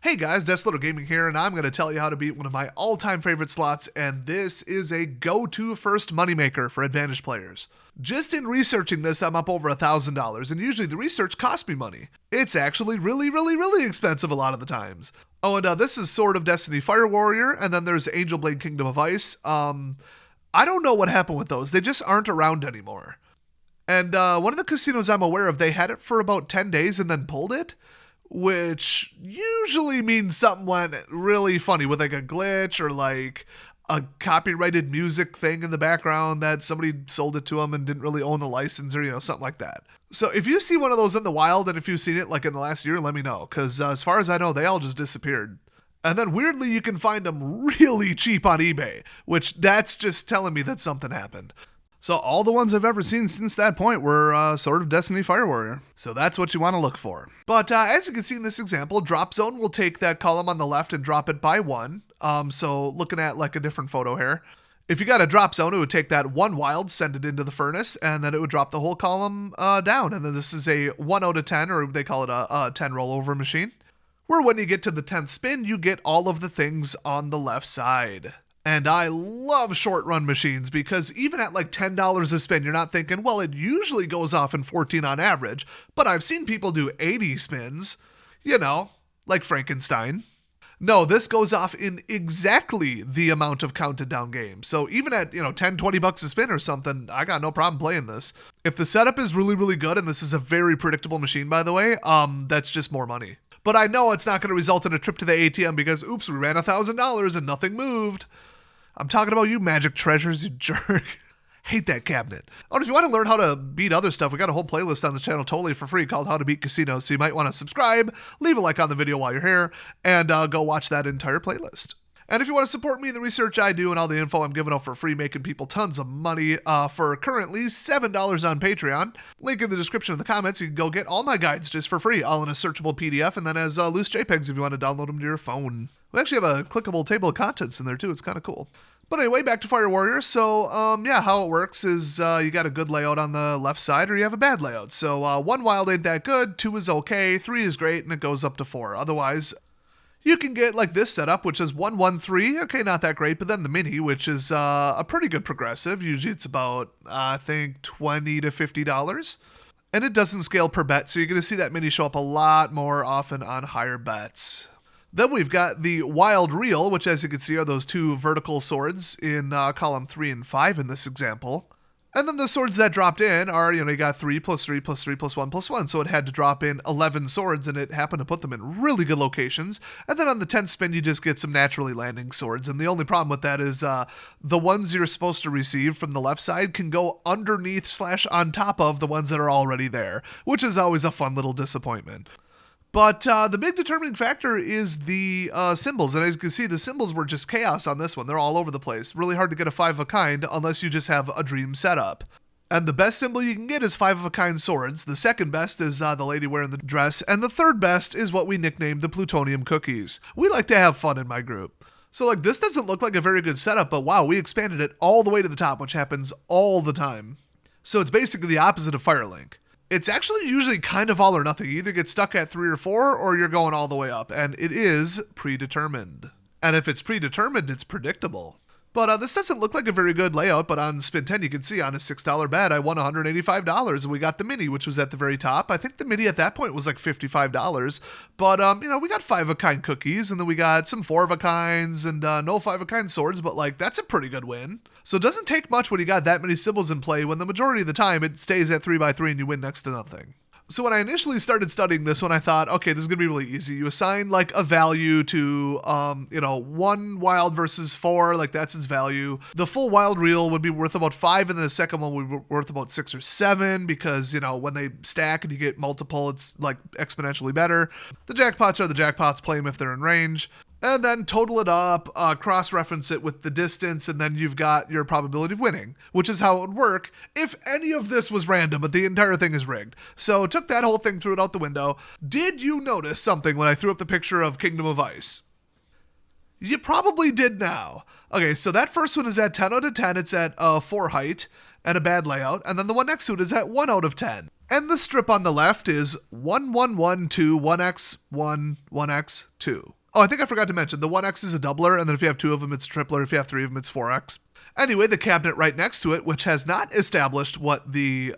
Hey guys, Deathslitter Gaming here, and I'm going to tell you how to beat one of my all-time favorite slots, and this is a go-to first moneymaker for Advantage players. Just in researching this, I'm up over $1,000, and usually the research costs me money. It's actually really expensive a lot of the times. Oh, and this is Sword of Destiny Fire Warrior, and then there's Angel Blade Kingdom of Ice. I don't know what happened with those. They just aren't around anymore. And one of the casinos I'm aware of, they had it for about 10 days and then pulled it, which usually means something went really funny with like a glitch or like a copyrighted music thing in the background that somebody sold it to them and didn't really own the license or, something like that. So if you see one of those in the wild and if you've seen it like in the last year, let me know. Because as far as I know, they all just disappeared. And then weirdly, you can find them really cheap on eBay, which that's just telling me that something happened. So all the ones I've ever seen since that point were Sword of Destiny Fire Warrior. So that's what you want to look for. But as you can see in this example, Drop Zone will take that column on the left and drop it by one. So looking at like a different photo here. If you got a Drop Zone, it would take that one wild, send it into the furnace, and then it would drop the whole column down. And then this is a 1 out of 10, or they call it a 10 rollover machine, where when you get to the 10th spin, you get all of the things on the left side. And I love short run machines because even at like $10 a spin, you're not thinking, well, it usually goes off in 14 on average, but I've seen people do 80 spins, like Frankenstein. No, this goes off in exactly the amount of counted down games. So even at, 10, 20 bucks a spin or something, I got no problem playing this. If the setup is really good, and this is a very predictable machine, by the way, that's just more money. But I know it's not going to result in a trip to the ATM because, oops, we ran $1,000 and nothing moved. I'm talking about you magic treasures, you jerk. Hate that cabinet. Oh, if you want to learn how to beat other stuff, we got a whole playlist on the channel totally for free called How to Beat Casinos. So you might want to subscribe, leave a like on the video while you're here, and go watch that entire playlist. And if you want to support me in the research I do and all the info I'm giving out for free, making people tons of money for currently $7 on Patreon, link in the description of the comments, you can go get all my guides just for free, all in a searchable PDF, and then as loose JPEGs if you want to download them to your phone. We actually have a clickable table of contents in there too. It's kind of cool. But anyway, back to Fire Warrior. So, how it works is you got a good layout on the left side or you have a bad layout. So, 1 wild ain't that good, 2 is okay, 3 is great, and it goes up to 4. Otherwise, you can get like this setup, which is 1, 1, 3. Okay, not that great, but then the mini, which is a pretty good progressive. Usually it's about, I think, $20 to $50. And it doesn't scale per bet, so you're going to see that mini show up a lot more often on higher bets. Then we've got the Wild Reel, which as you can see are those 2 vertical swords in column 3 and 5 in this example. And then the swords that dropped in are, you got 3 plus 3 plus 3 plus 1 plus 1. So it had to drop in 11 swords and it happened to put them in really good locations. And then on the 10th spin, you just get some naturally landing swords. And the only problem with that is the ones you're supposed to receive from the left side can go underneath / on top of the ones that are already there, which is always a fun little disappointment. But the big determining factor is the symbols. And as you can see, the symbols were just chaos on this one. They're all over the place. Really hard to get a 5 of a kind unless you just have a dream setup. And the best symbol you can get is 5 of a kind swords. The second best is the lady wearing the dress. And the third best is what we nicknamed the plutonium cookies. We like to have fun in my group. So this doesn't look like a very good setup, but wow, we expanded it all the way to the top, which happens all the time. So it's basically the opposite of Firelink. It's actually usually kind of all or nothing. You either get stuck at 3 or 4 or you're going all the way up. And it is predetermined. And if it's predetermined, it's predictable. But this doesn't look like a very good layout, but on Spin 10 you can see on a $6 bet I won $185 and we got the mini, which was at the very top. I think the mini at that point was like $55. But we got 5 of a kind cookies and then we got some 4 of a kinds and no 5 of a kind swords, but that's a pretty good win. So it doesn't take much when you got that many symbols in play when the majority of the time it stays at 3x3 and you win next to nothing. So when I initially started studying this one, I thought, okay, this is going to be really easy. You assign like a value to, 1 wild versus 4, that's its value. The full wild reel would be worth about 5, and then the second one would be worth about 6 or 7 because, when they stack and you get multiple, it's like exponentially better. The jackpots are the jackpots, play them if they're in range. And then total it up, cross-reference it with the distance, and then you've got your probability of winning, which is how it would work if any of this was random, but the entire thing is rigged. So took that whole thing, threw it out the window. Did you notice something when I threw up the picture of Kingdom of Ice? You probably did now. Okay, so that first one is at 10 out of 10. It's at 4 height and a bad layout. And then the one next to it is at 1 out of 10. And the strip on the left is 1, 1, 1, 2, 1x, 1, 1x, 2. Oh, I think I forgot to mention, the 1x is a doubler, and then if you have 2 of them, it's a tripler. If you have 3 of them, it's 4x. Anyway, the cabinet right next to it, which has not established what the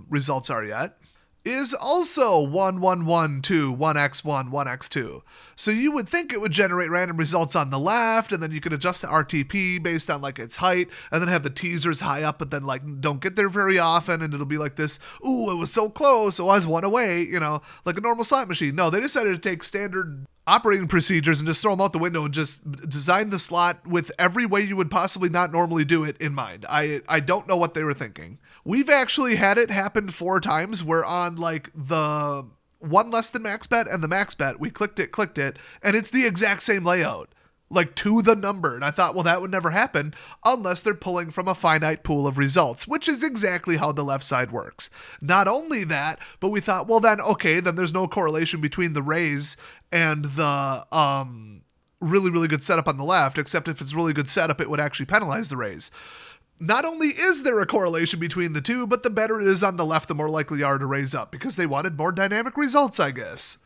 results are yet, is also 1, 1, 1, 2, 1x1, 1x2. So you would think it would generate random results on the left, and then you could adjust the RTP based on like its height, and then have the teasers high up, but then like don't get there very often, and it'll be like this, ooh, it was so close, so I was one away, you know, like a normal slot machine. No, they decided to take standard operating procedures and just throw them out the window and just design the slot with every way you would possibly not normally do it in mind. I don't know what they were thinking. We've actually had it happen 4 times where on like the one less than max bet and the max bet, we clicked it, and it's the exact same layout, like to the number. And I thought, well, that would never happen unless they're pulling from a finite pool of results, which is exactly how the left side works. Not only that, but we thought, well, then, okay, then there's no correlation between the raise and the really, really good setup on the left, except if it's really good setup, it would actually penalize the raise. Not only is there a correlation between the two, but the better it is on the left, the more likely you are to raise up, because they wanted more dynamic results, I guess.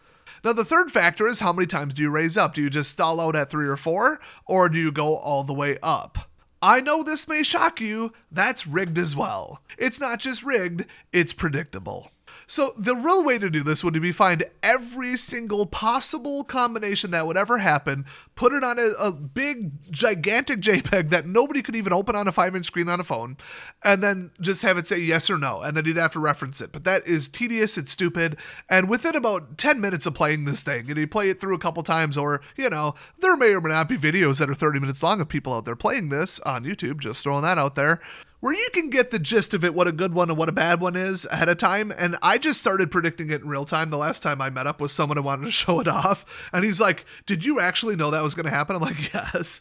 Now, the third factor is how many times do you raise up? Do you just stall out at 3 or 4, or do you go all the way up? I know this may shock you, that's rigged as well. It's not just rigged, it's predictable. So the real way to do this would be find every single possible combination that would ever happen, put it on a big, gigantic JPEG that nobody could even open on a 5-inch screen on a phone, and then just have it say yes or no, and then you'd have to reference it. But that is tedious, it's stupid, and within about 10 minutes of playing this thing, and you play it through a couple times, or, you know, there may or may not be videos that are 30 minutes long of people out there playing this on YouTube, just throwing that out there, where you can get the gist of it, what a good one and what a bad one is ahead of time. And I just started predicting it in real time. The last time I met up with someone who wanted to show it off, and he's like, did you actually know that was going to happen? I'm like, yes.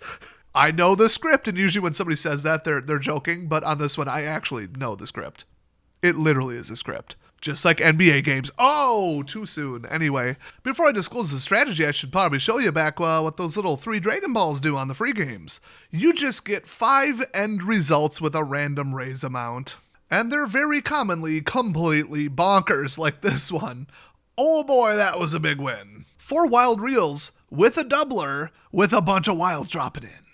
I know the script, and usually when somebody says that, they're joking, but on this one, I actually know the script. It literally is a script. Just like NBA games. Oh, too soon. Anyway, before I disclose the strategy, I should probably show you back what those little 3 Dragon Balls do on the free games. You just get 5 end results with a random raise amount. And they're very commonly completely bonkers, like this one. Oh boy, that was a big win. 4 wild reels with a doubler with a bunch of wilds dropping in.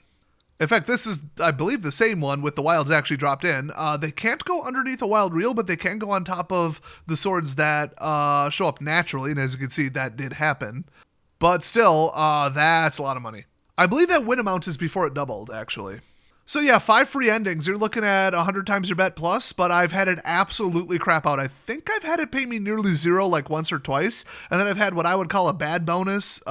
In fact, this is, I believe, the same one with the wilds actually dropped in. They can't go underneath a wild reel, but they can go on top of the swords that show up naturally. And as you can see, that did happen. But still, that's a lot of money. I believe that win amount is before it doubled, actually. So yeah, 5 free endings. You're looking at 100 times your bet plus, but I've had it absolutely crap out. I think I've had it pay me nearly 0 like once or twice, and then I've had what I would call a bad bonus,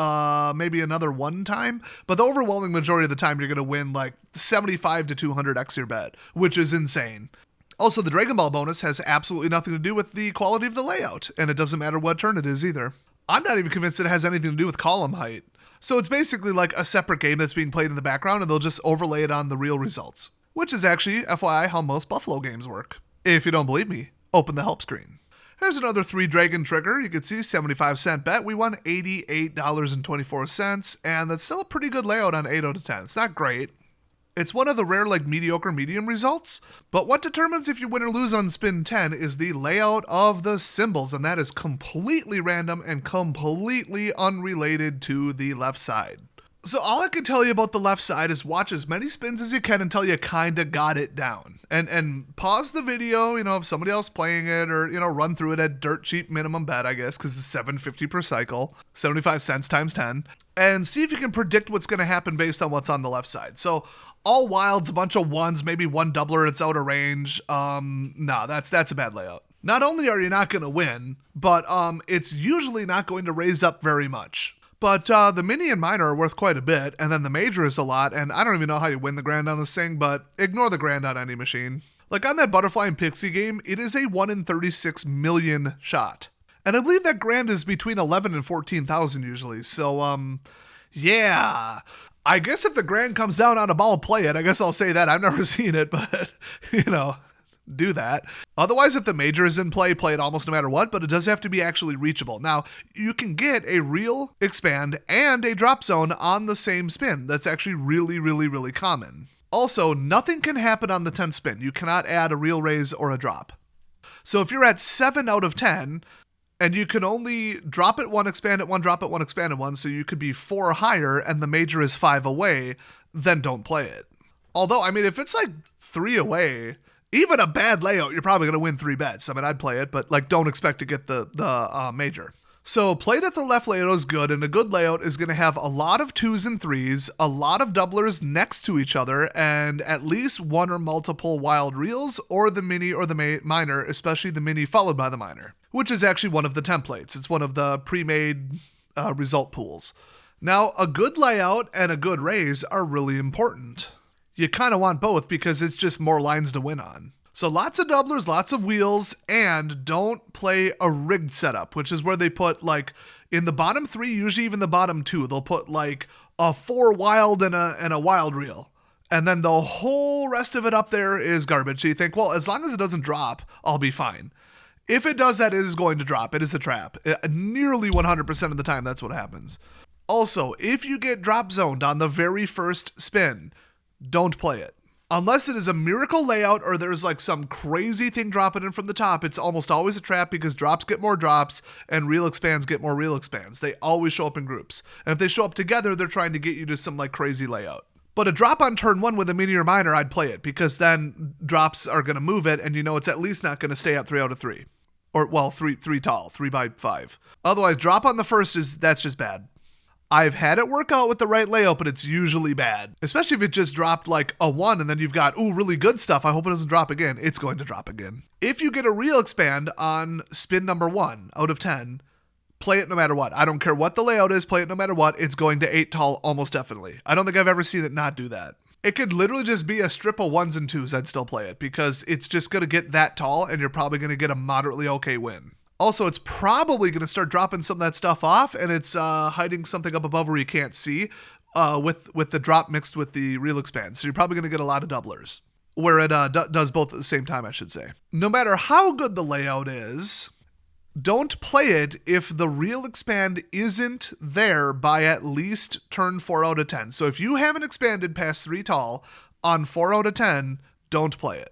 maybe another 1 time, but the overwhelming majority of the time you're going to win like 75 to 200x your bet, which is insane. Also, the Dragon Ball bonus has absolutely nothing to do with the quality of the layout, and it doesn't matter what turn it is either. I'm not even convinced it has anything to do with column height. So it's basically like a separate game that's being played in the background, and they'll just overlay it on the real results, which is actually, FYI, how most Buffalo games work. If you don't believe me, open the help screen. Here's another 3 Dragon trigger. You can see 75-cent bet. We won $88.24, and that's still a pretty good layout on 8 out of 10. It's not great. It's one of the rare, like, mediocre medium results, but what determines if you win or lose on spin 10 is the layout of the symbols, and that is completely random and completely unrelated to the left side. So all I can tell you about the left side is watch as many spins as you can until you kinda got it down. And pause the video, you know, if somebody else playing it, or, you know, run through it at dirt cheap minimum bet, I guess, because it's $7.50 per cycle, 75 cents times 10, and see if you can predict what's going to happen based on what's on the left side. So all wilds, a bunch of 1s, maybe 1 doubler, it's out of range. No, that's a bad layout. Not only are you not going to win, but it's usually not going to raise up very much. But the mini and minor are worth quite a bit, and then the major is a lot, and I don't even know how you win the grand on this thing, but ignore the grand on any machine. Like on that Butterfly and Pixie game, it is a 1 in 36 million shot. And I believe that grand is between 11 and 14,000 usually, so yeah. I guess if the grand comes down on a ball, play it. I guess I'll say that. I've never seen it, but, you know, do that. Otherwise, if the major is in play, play it almost no matter what, but it does have to be actually reachable. Now, you can get a real expand and a drop zone on the same spin. That's actually really, really, really common. Also, nothing can happen on the 10th spin. You cannot add a real raise or a drop. So if you're at 7 out of 10, and you can only drop it 1, expand it 1, drop it 1, expand it 1, so you could be 4 higher and the major is 5 away, then don't play it. Although, I mean, if it's like 3 away, even a bad layout, you're probably going to win 3 bets. I mean, I'd play it, but like don't expect to get the major. So played at the left layout is good, and a good layout is going to have a lot of 2s and 3s, a lot of doublers next to each other, and at least one or multiple wild reels, or the mini or the minor, especially the mini followed by the minor, which is actually one of the templates. It's one of the pre-made result pools. Now, a good layout and a good raise are really important. You kind of want both because it's just more lines to win on. So lots of doublers, lots of wheels, and don't play a rigged setup, which is where they put like in the bottom 3, usually even the bottom 2, they'll put like a 4 wild and a wild reel. And then the whole rest of it up there is garbage. So you think, well, as long as it doesn't drop, I'll be fine. If it does that, it is going to drop. It is a trap. Nearly 100% of the time, that's what happens. Also, if you get drop zoned on the very first spin, don't play it. Unless it is a miracle layout or there's like some crazy thing dropping in from the top, it's almost always a trap because drops get more drops and reel expands get more reel expands. They always show up in groups. And if they show up together, they're trying to get you to some like crazy layout. But a drop on turn 1 with a mini or minor, I'd play it because then drops are going to move it and you know it's at least not going to stay at 3 out of 3. Or, well, 3 tall, 3 by 5. Otherwise, drop on the first that's just bad. I've had it work out with the right layout, but it's usually bad. Especially if it just dropped like a 1 and then you've got, ooh, really good stuff. I hope it doesn't drop again. It's going to drop again. If you get a reel expand on spin number 1 out of 10, play it no matter what. I don't care what the layout is, play it no matter what. It's going to 8 tall almost definitely. I don't think I've ever seen it not do that. It could literally just be a strip of 1s and 2s. I'd still play it because it's just going to get that tall and you're probably going to get a moderately okay win. Also, it's probably going to start dropping some of that stuff off, and it's hiding something up above where you can't see with the drop mixed with the reel expand. So you're probably going to get a lot of doublers, where it does both at the same time, I should say. No matter how good the layout is, don't play it if the reel expand isn't there by at least turn 4 out of 10. So if you haven't expanded past 3 tall on 4 out of 10, don't play it.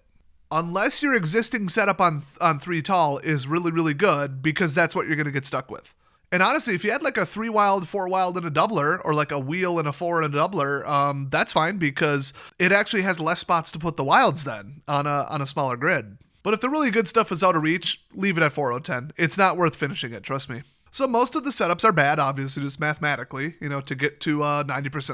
Unless your existing setup on 3 tall is really, really good, because that's what you're going to get stuck with. And honestly, if you had like a 3 wild, 4 wild, and a doubler, or like a wheel and a 4 and a doubler, that's fine because it actually has less spots to put the wilds then on a smaller grid. But if the really good stuff is out of reach, leave it at 4 out of 10. It's not worth finishing it, trust me. So most of the setups are bad, obviously, just mathematically, to get to 90%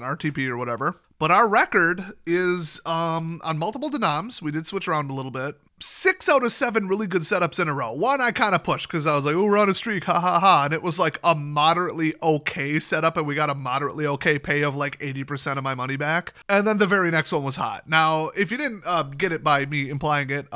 RTP or whatever. But our record is on multiple denoms. We did switch around a little bit. 6 out of 7 really good setups in a row. One I kind of pushed because I was like, oh, we're on a streak, ha ha ha. And it was like a moderately okay setup, and we got a moderately okay pay of like 80% of my money back. And then the very next one was hot. Now, if you didn't get it by me implying it,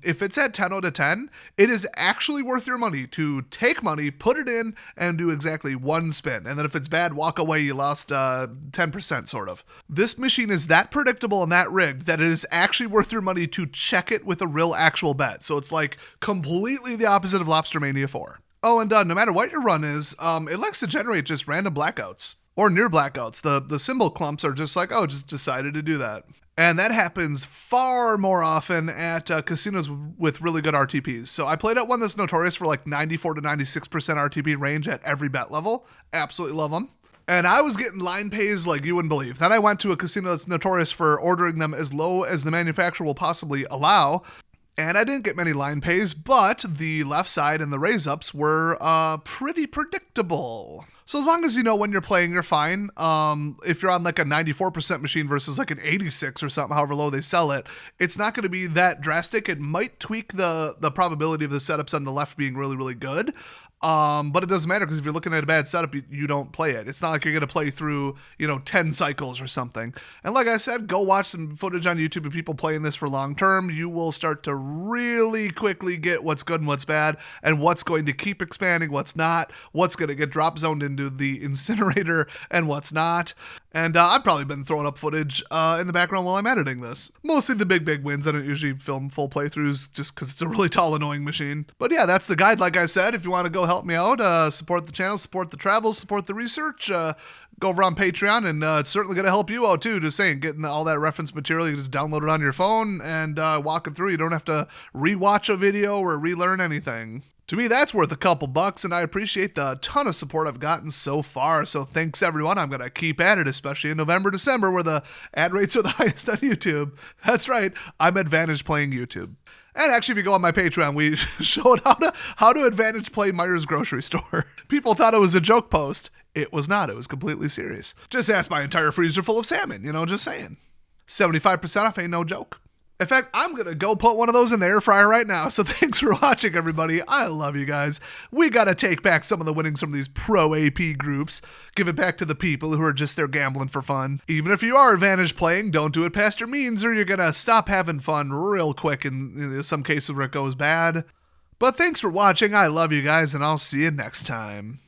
if it's at 10 out of 10, it is actually worth your money to take money, put it in, and do exactly 1 spin. And then if it's bad, walk away, you lost 10% sort of. This machine is that predictable and that rigged that it is actually worth your money to check it with a real actual bet. So it's like completely the opposite of Lobster Mania 4. Oh, and no matter what your run is, it likes to generate just random blackouts or near blackouts. The symbol clumps are just like, oh, just decided to do that. And that happens far more often at casinos with really good RTPs. So I played at one that's notorious for like 94 to 96% RTP range at every bet level. Absolutely love them. And I was getting line pays like you wouldn't believe. Then I went to a casino that's notorious for ordering them as low as the manufacturer will possibly allow. And I didn't get many line pays, but the left side and the raise ups were pretty predictable. So as long as you know when you're playing, you're fine. If you're on like a 94% machine versus like an 86 or something, however low they sell it, it's not going to be that drastic. It might tweak the probability of the setups on the left being really, really good. But it doesn't matter because if you're looking at a bad setup, you don't play it. It's not like you're going to play through, 10 cycles or something. And like I said, go watch some footage on YouTube of people playing this for long term. You will start to really quickly get what's good and what's bad and what's going to keep expanding, what's not, what's going to get drop zoned into the incinerator and what's not. And I've probably been throwing up footage in the background while I'm editing this. Mostly the big wins. I don't usually film full playthroughs just because it's a really tall, annoying machine. But yeah, that's the guide, like I said. If you want to go help help me out, support the channel, support the travels, support the research, go over on Patreon, and it's certainly going to help you out too. Just saying, getting all that reference material, you just download it on your phone and walk it through. You don't have to rewatch a video or relearn anything. To me, that's worth a couple bucks, and I appreciate the ton of support I've gotten so far. So thanks, everyone. I'm going to keep at it, especially in November, December, where the ad rates are the highest on YouTube. That's right, I'm Advantage playing YouTube. And actually, if you go on my Patreon, we showed how to Advantage play Meijer's grocery store. People thought it was a joke post. It was not. It was completely serious. Just ask my entire freezer full of salmon, just saying. 75% off ain't no joke. In fact, I'm going to go put one of those in the air fryer right now. So thanks for watching, everybody. I love you guys. We got to take back some of the winnings from these pro AP groups. Give it back to the people who are just there gambling for fun. Even if you are Advantage playing, don't do it past your means or you're going to stop having fun real quick in some cases where it goes bad. But thanks for watching. I love you guys, and I'll see you next time.